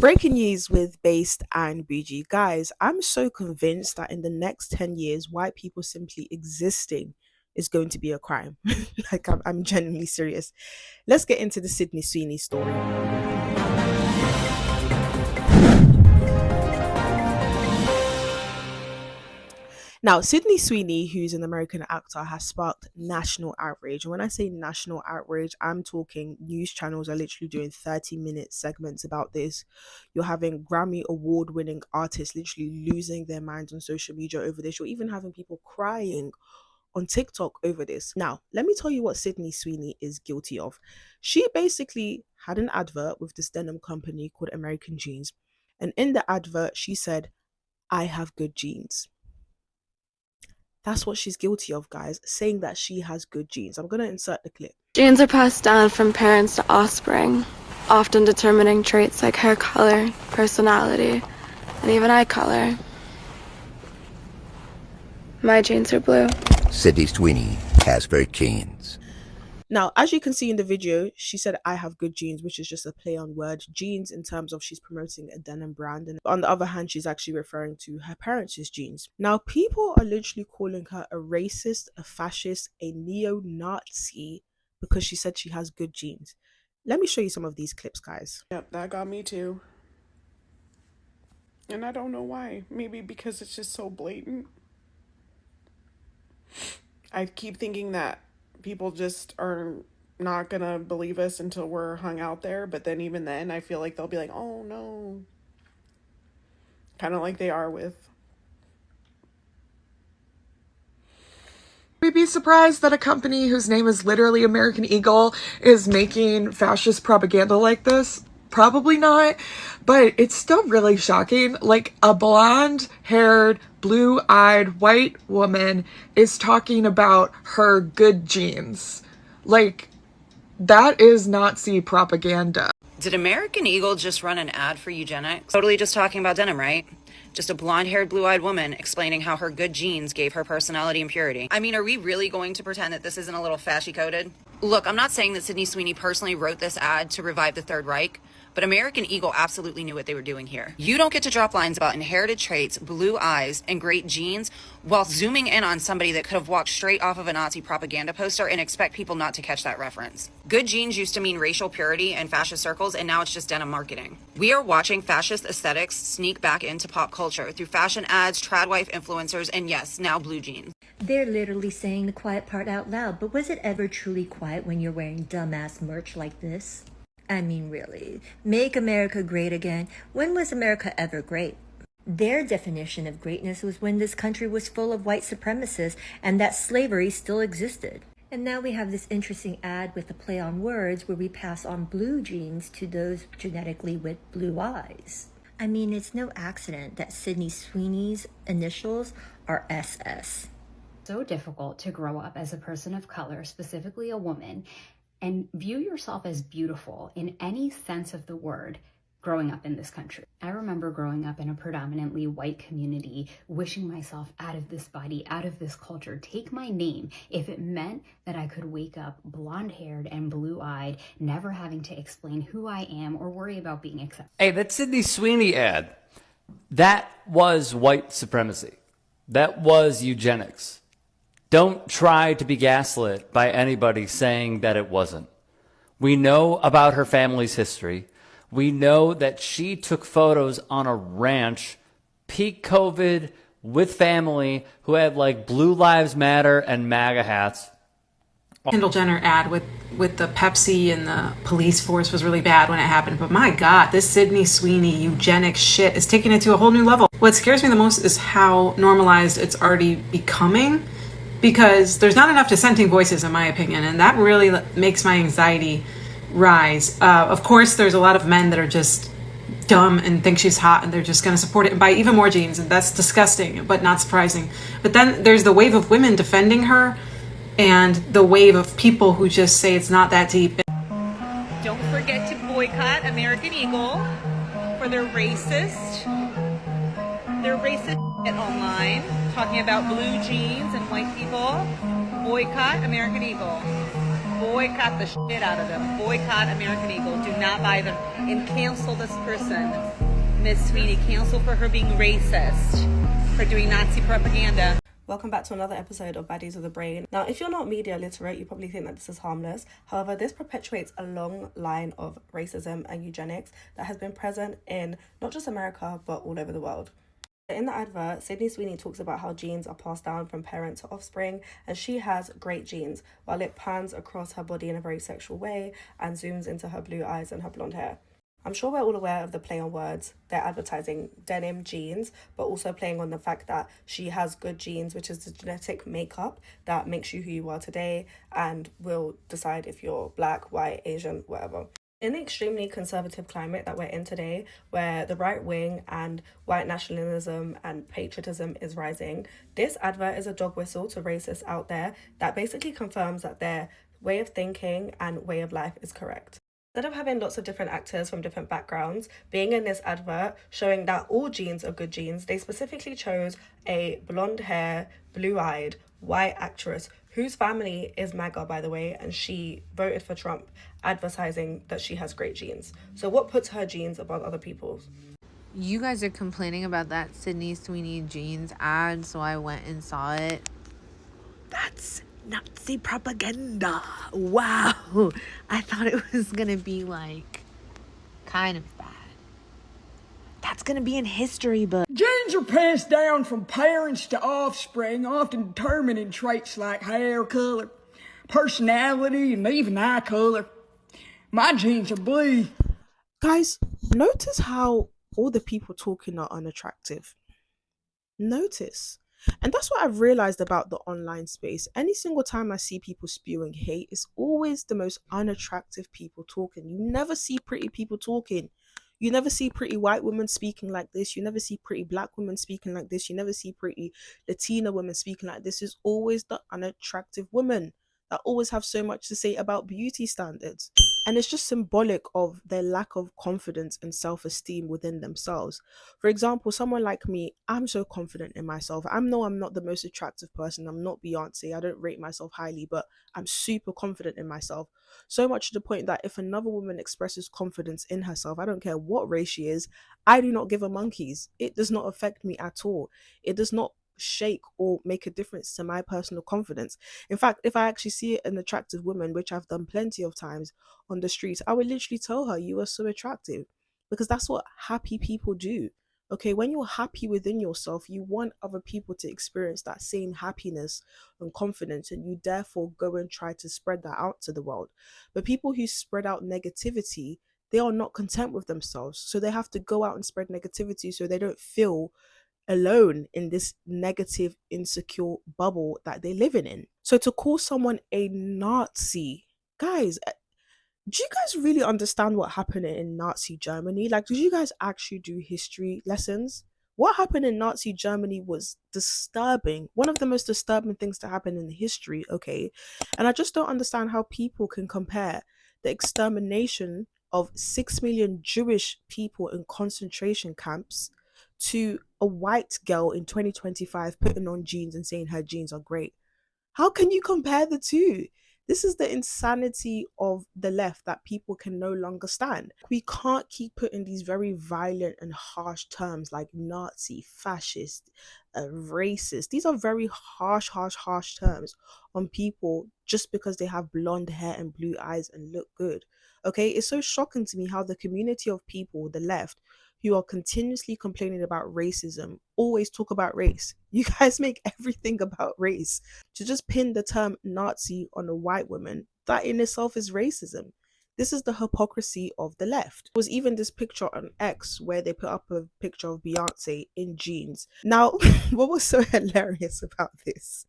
Breaking news with Based and Bougie. Guys, I'm so convinced that in the next 10 years, white people simply existing is going to be a crime. I'm genuinely serious. Let's get into the Sydney Sweeney story. Now, Sydney Sweeney, who's an American actor, has sparked national outrage. And when I say national outrage, I'm talking news channels are literally doing 30-minute segments about this. You're having Grammy award-winning artists literally losing their minds on social media over this. You're even having people crying on TikTok over this. Now, let me tell you what Sydney Sweeney is guilty of. She basically had an advert with this denim company called American Jeans. And in the advert, she said, "I have good genes." That's what she's guilty of, guys, saying that she has good genes. I'm going to insert the clip. Genes are passed down from parents to offspring, often determining traits like hair color, personality, and even eye color. My genes are blue. Sydney Sweeney has very genes. Now, as you can see in the video, she said, "I have good genes," which is just a play on word. Genes in terms of she's promoting a denim brand. And on the other hand, she's actually referring to her parents' genes. Now, people are literally calling her a racist, a fascist, a neo-Nazi because she said she has good genes. Let me show you some of these clips, guys. Yep, that got me too. And I don't know why. Maybe because it's just so blatant. I keep thinking that people just are not gonna believe us until we're hung out there, but then even then I feel like they'll be like, "Oh no," kind of like they are with. We'd be surprised that a company whose name is literally American Eagle is making fascist propaganda like this. Probably not, but it's still really shocking. Like, a blonde-haired, blue-eyed white woman is talking about her good genes. Like, that is Nazi propaganda. Did American Eagle just run an ad for Eugenics? Totally just talking about denim, right? Just a blonde-haired, blue-eyed woman explaining how her good genes gave her personality and purity. I mean, are we really going to pretend that this isn't a little fashy-coded? Look, I'm not saying that Sydney Sweeney personally wrote this ad to revive the Third Reich, but American Eagle absolutely knew what they were doing here. You don't get to drop lines about inherited traits, blue eyes, and great genes while zooming in on somebody that could have walked straight off of a Nazi propaganda poster and expect people not to catch that reference. Good genes used to mean racial purity in fascist circles, and now it's just denim marketing. We are watching fascist aesthetics sneak back into pop culture through fashion ads, trad wife influencers, and yes, now blue jeans. They're literally saying the quiet part out loud, but was it ever truly quiet when you're wearing dumbass merch like this? I mean, really, make America great again. When was America ever great? Their definition of greatness was when this country was full of white supremacists and that slavery still existed. And now we have this interesting ad with a play on words where we pass on blue genes to those genetically with blue eyes. I mean, it's no accident that Sydney Sweeney's initials are SS. So difficult to grow up as a person of color, specifically a woman, and view yourself as beautiful in any sense of the word growing up in this country. I remember growing up in a predominantly white community, wishing myself out of this body, out of this culture, take my name, if it meant that I could wake up blonde-haired and blue-eyed, never having to explain who I am or worry about being accepted. Hey, that Sydney Sweeney ad, that was white supremacy. That was eugenics. Don't try to be gaslit by anybody saying that it wasn't. We know about her family's history. We know that she took photos on a ranch, peak COVID, with family who had like Blue Lives Matter and MAGA hats. Kendall Jenner ad with the Pepsi and the police force was really bad when it happened. But my God, this Sydney Sweeney eugenics shit is taking it to a whole new level. What scares me the most is how normalized it's already becoming, because there's not enough dissenting voices, in my opinion, and that really makes my anxiety rise. Of course, there's a lot of men that are just dumb and think she's hot, and they're just going to support it and buy even more jeans, and that's disgusting, but not surprising. But then there's the wave of women defending her, and the wave of people who just say it's not that deep. Don't forget to boycott American Eagle for their racist shit online, talking about blue jeans and white people. Boycott American Eagle. Boycott the shit out of them. Boycott American Eagle. Do not buy them and cancel this person. Miss Sweeney canceled for her being racist, for doing Nazi propaganda. Welcome back to another episode of Baddies of the Brain. Now, if you're not media literate, you probably think that this is harmless. However, this perpetuates a long line of racism and eugenics that has been present in not just America, but all over the world. In the advert, Sydney Sweeney talks about how genes are passed down from parent to offspring, and she has great genes, while it pans across her body in a very sexual way and zooms into her blue eyes and her blonde hair. I'm sure we're all aware of the play on words. They're advertising denim jeans, but also playing on the fact that she has good genes, which is the genetic makeup that makes you who you are today and will decide if you're black, white, Asian, whatever. In the extremely conservative climate that we're in today, where the right wing and white nationalism and patriotism is rising, this advert is a dog whistle to racists out there that basically confirms that their way of thinking and way of life is correct. Instead of having lots of different actors from different backgrounds being in this advert showing that all genes are good genes, they specifically chose a blonde hair, blue-eyed, white actress whose family is MAGA, by the way, and she voted for Trump, advertising that she has great genes. So what puts her genes above other people's? You guys are complaining about that Sydney Sweeney jeans ad, so I went and saw it. That's Nazi propaganda. Wow. I thought it was gonna be like kind of bad. That's gonna be in history books. Genes are passed down from parents to offspring, often determining traits like hair color, personality, and even eye color. My genes are blue. Guys, notice how all the people talking are unattractive. Notice. And that's what I've realized about the online space. Any single time I see people spewing hate, it's always the most unattractive people talking. You never see pretty people talking. You never see pretty white women speaking like this. You never see pretty black women speaking like this. You never see pretty Latina women speaking like this. It's always the unattractive women that always have so much to say about beauty standards. And it's just symbolic of their lack of confidence and self-esteem within themselves. For example, someone like me, I'm so confident in myself. I'm not the most attractive person. I'm not Beyonce. I don't rate myself highly, but I'm super confident in myself. So much to the point that if another woman expresses confidence in herself, I don't care what race she is, I do not give a monkeys. It does not affect me at all. It does not shake or make a difference to my personal confidence. In fact, if I actually see an attractive woman, which I've done plenty of times on the streets, I would literally tell her, you are so attractive, because that's what happy people do. Okay, when you're happy within yourself, you want other people to experience that same happiness and confidence, and you therefore go and try to spread that out to the world. But people who spread out negativity, they are not content with themselves, so they have to go out and spread negativity so they don't feel alone in this negative, insecure bubble that they're living in. So to call someone a Nazi, guys, do you guys really understand what happened in Nazi Germany? Like, did you guys actually do history lessons? What happened in Nazi Germany was disturbing. One of the most disturbing things to happen in history, okay? And I just don't understand how people can compare the extermination of 6 million Jewish people in concentration camps to a white girl in 2025 putting on jeans and saying her jeans are great. How can you compare the two? This is the insanity of the left that people can no longer stand. We can't keep putting these very violent and harsh terms like Nazi, fascist, racist. These are very harsh terms on people just because they have blonde hair and blue eyes and look good. Okay, it's so shocking to me how the community of people, the left, who are continuously complaining about racism, always talk about race. You guys make everything about race. To just pin the term Nazi on a white woman, that in itself is racism. This is the hypocrisy of the left. There was even this picture on X where they put up a picture of Beyonce in jeans. Now, what was so hilarious about this?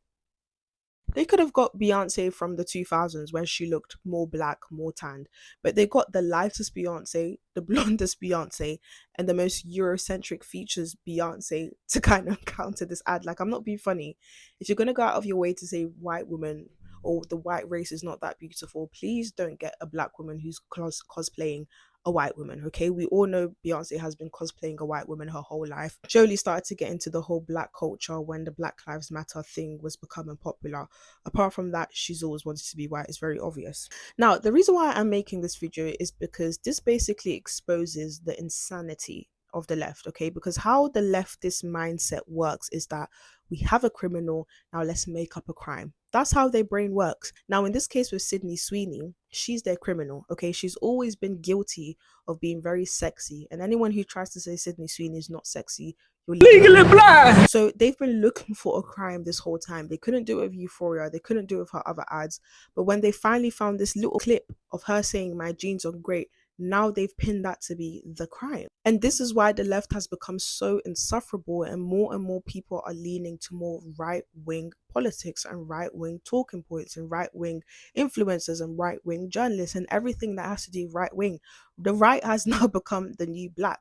They could have got Beyonce from the 2000s where she looked more black, more tanned, but they got the lightest Beyonce, the blondest Beyonce, and the most Eurocentric features Beyonce to kind of counter this ad. Like, I'm not being funny. If you're going to go out of your way to say white woman or the white race is not that beautiful, please don't get a black woman who's cosplaying a white woman. Okay, we all know Beyonce has been cosplaying a white woman her whole life. She only started to get into the whole black culture when the Black Lives Matter thing was becoming popular. Apart from that, she's always wanted to be white. It's very obvious. Now, the reason why I'm making this video is because this basically exposes the insanity of the left, okay? Because how the leftist mindset works is that we have a criminal, now let's make up a crime. That's how their brain works. Now, in this case with Sydney Sweeney, she's their criminal, okay? She's always been guilty of being very sexy. And anyone who tries to say Sydney Sweeney is not sexy, you're legally blind. So they've been looking for a crime this whole time. They couldn't do it with Euphoria. They couldn't do it with her other ads. But when they finally found this little clip of her saying, my jeans are great, now they've pinned that to be the crime. And this is why the left has become so insufferable, and more people are leaning to more right-wing politics and right-wing talking points and right-wing influencers and right-wing journalists and everything that has to do right-wing. The right has now become the new black,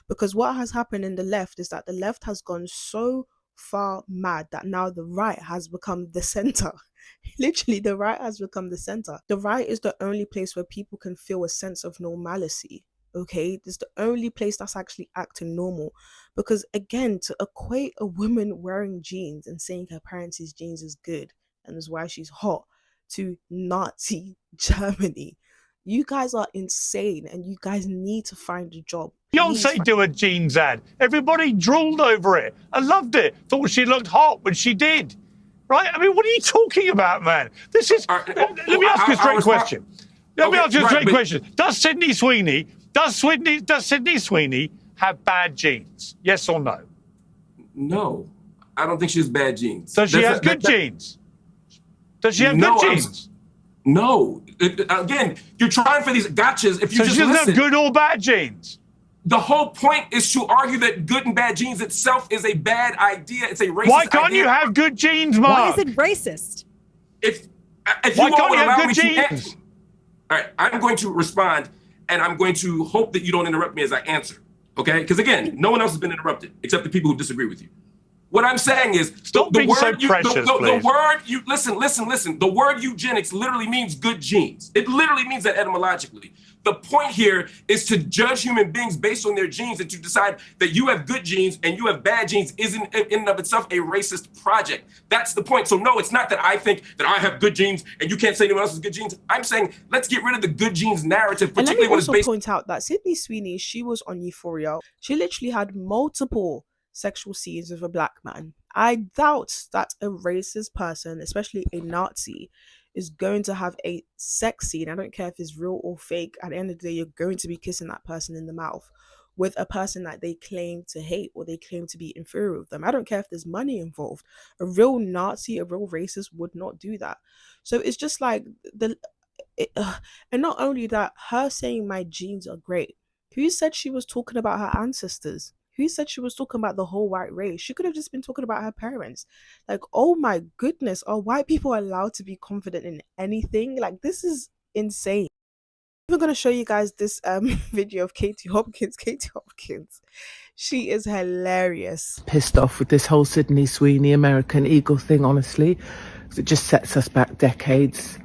because what has happened in the left is that the left has gone so far mad that now the right has become the center. Literally, the right has become the center. The right is the only place where people can feel a sense of normalcy. Okay, it's the only place that's actually acting normal. Because again, to equate a woman wearing jeans and saying her parents' jeans is good and is why she's hot to Nazi Germany, you guys are insane, and you guys need to find a job. Beyonce do a jeans ad. Everybody drooled over it. I loved it. Thought she looked hot when she did. Right? I mean, what are you talking about, man? This is. Let me ask you a straight question. Let me ask you a straight question. Does Sydney Sweeney have bad genes? Yes or no? No, I don't think she has bad genes. Does she have good genes? Does she have good genes? No. Again, you're trying for these gotchas. If you so just she doesn't listen, have good or bad genes. The whole point is to argue that good and bad genes itself is a bad idea. It's a racist idea. Why can't you have good genes, Mark? Why is it racist? If why you can't you have allow good genes? All right, I'm going to respond, and I'm going to hope that you don't interrupt me as I answer. Okay? Because again, no one else has been interrupted except the people who disagree with you. What I'm saying is, the word listen. The word eugenics literally means good genes. It literally means that etymologically. The point here is to judge human beings based on their genes, and to decide that you have good genes and you have bad genes isn't in and of itself a racist project. That's the point. So no, it's not that I think that I have good genes and you can't say anyone else has good genes. I'm saying let's get rid of the good genes narrative, particularly when it's based. And let me also point out that Sydney Sweeney, she was on Euphoria. She literally had multiple sexual scenes with a black man. I doubt that a racist person, especially a Nazi, is going to have a sex scene. I don't care if it's real or fake. At the end of the day, you're going to be kissing that person in the mouth with a person that they claim to hate or they claim to be inferior with them. I don't care if there's money involved. A real Nazi, a real racist would not do that. So it's just like and not only that, her saying my genes are great. Who said she was talking about her ancestors? Who said she was talking about the whole white race? She could have just been talking about her parents. Like, oh my goodness, are white people allowed to be confident in anything? Like, this is insane. I'm going to show you guys this video of Katie Hopkins. Katie Hopkins, she is hilarious. Pissed off with this whole Sydney Sweeney American Eagle thing, honestly. It just sets us back decades.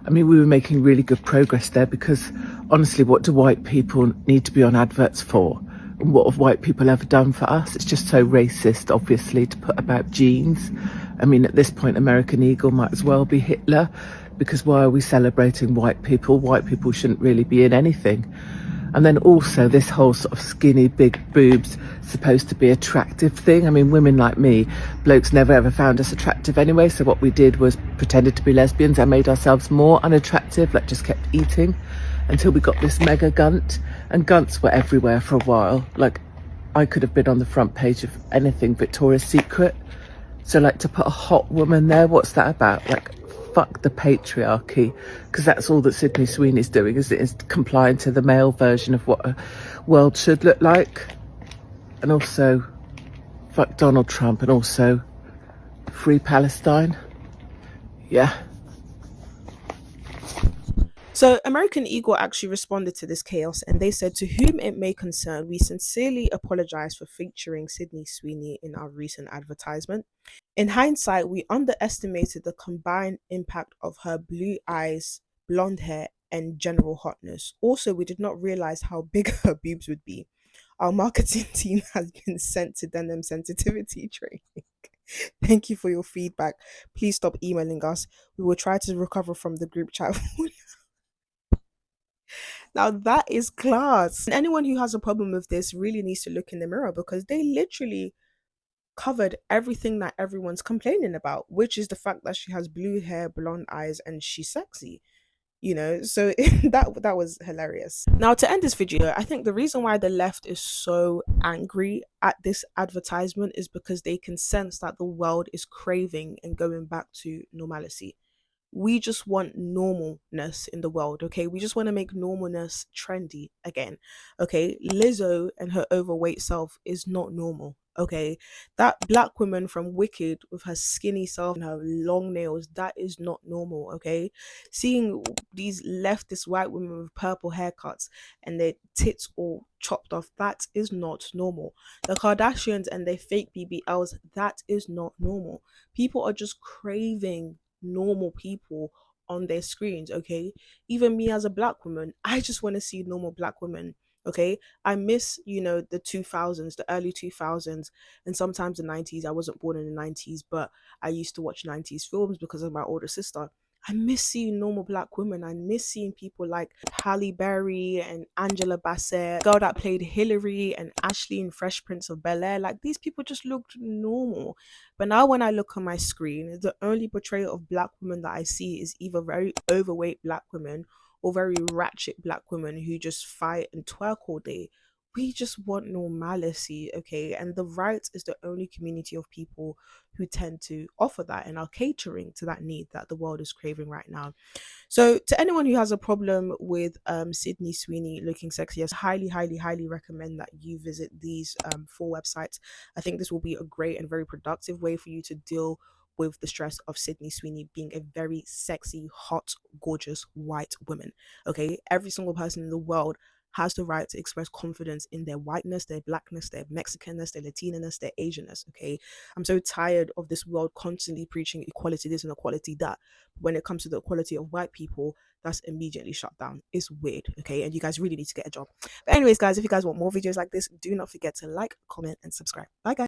I mean, we were making really good progress there, because honestly, what do white people need to be on adverts for? And what have white people ever done for us? It's just so racist, obviously, to put about genes. I mean, at this point, American Eagle might as well be Hitler, because why are we celebrating white people? White people shouldn't really be in anything. And then also this whole sort of skinny, big boobs supposed to be attractive thing. I mean, women like me, blokes never ever found us attractive anyway. So what we did was pretended to be lesbians and made ourselves more unattractive, like just kept eating until we got this mega gunt. And gunts were everywhere for a while. Like, I could have been on the front page of anything Victoria's Secret. So like, to put a hot woman there, what's that about? Like, fuck the patriarchy, because that's all that Sydney Sweeney's doing, is complying to the male version of what a world should look like. And also, fuck Donald Trump, and also free Palestine. Yeah. So American Eagle actually responded to this chaos, and they said, to whom it may concern, we sincerely apologize for featuring Sydney Sweeney in our recent advertisement. In hindsight, we underestimated the combined impact of her blue eyes, blonde hair, and general hotness. Also, we did not realize how big her boobs would be. Our marketing team has been sent to denim sensitivity training. Thank you for your feedback. Please stop emailing us. We will try to recover from the group chat. Now that is class. And anyone who has a problem with this really needs to look in the mirror, because they literally covered everything that everyone's complaining about, which is the fact that she has blue hair, blonde eyes, and she's sexy. So that was hilarious. Now, to end this video, I think the reason why the left is so angry at this advertisement is because they can sense that the world is craving and going back to normalcy. We just want normalness in the world, okay? We just want to make normalness trendy again, okay? Lizzo and her overweight self is not normal, okay? That black woman from Wicked with her skinny self and her long nails, that is not normal, okay? Seeing these leftist white women with purple haircuts and their tits all chopped off, that is not normal. The Kardashians and their fake BBLs, that is not normal. People are just craving normal people on their screens, okay? Even me as a black woman, I just want to see normal black women, okay? I miss, the 2000s, the early 2000s, and sometimes the 90s. I wasn't born in the 90s, but I used to watch 90s films because of my older sister. I miss seeing normal black women. I miss seeing people like Halle Berry and Angela Bassett, girl that played Hillary, and Ashley in Fresh Prince of Bel-Air. Like, these people just looked normal. But now when I look on my screen, the only portrayal of black women that I see is either very overweight black women or very ratchet black women who just fight and twerk all day. We just want normalcy, okay? And the right is the only community of people who tend to offer that and are catering to that need that the world is craving right now. So to anyone who has a problem with Sydney Sweeney looking sexy, I highly recommend that you visit these 4 websites. I think this will be a great and very productive way for you to deal with the stress of Sydney Sweeney being a very sexy, hot, gorgeous white woman. Okay, every single person in the world has the right to express confidence in their whiteness, their blackness, their Mexicanness, their Latinaness, their Asianness, okay? I'm so tired of this world constantly preaching equality this and equality that. When it comes to the equality of white people, that's immediately shut down. It's weird, okay? And you guys really need to get a job. But anyways, guys, if you guys want more videos like this, do not forget to like, comment, and subscribe. Bye, guys.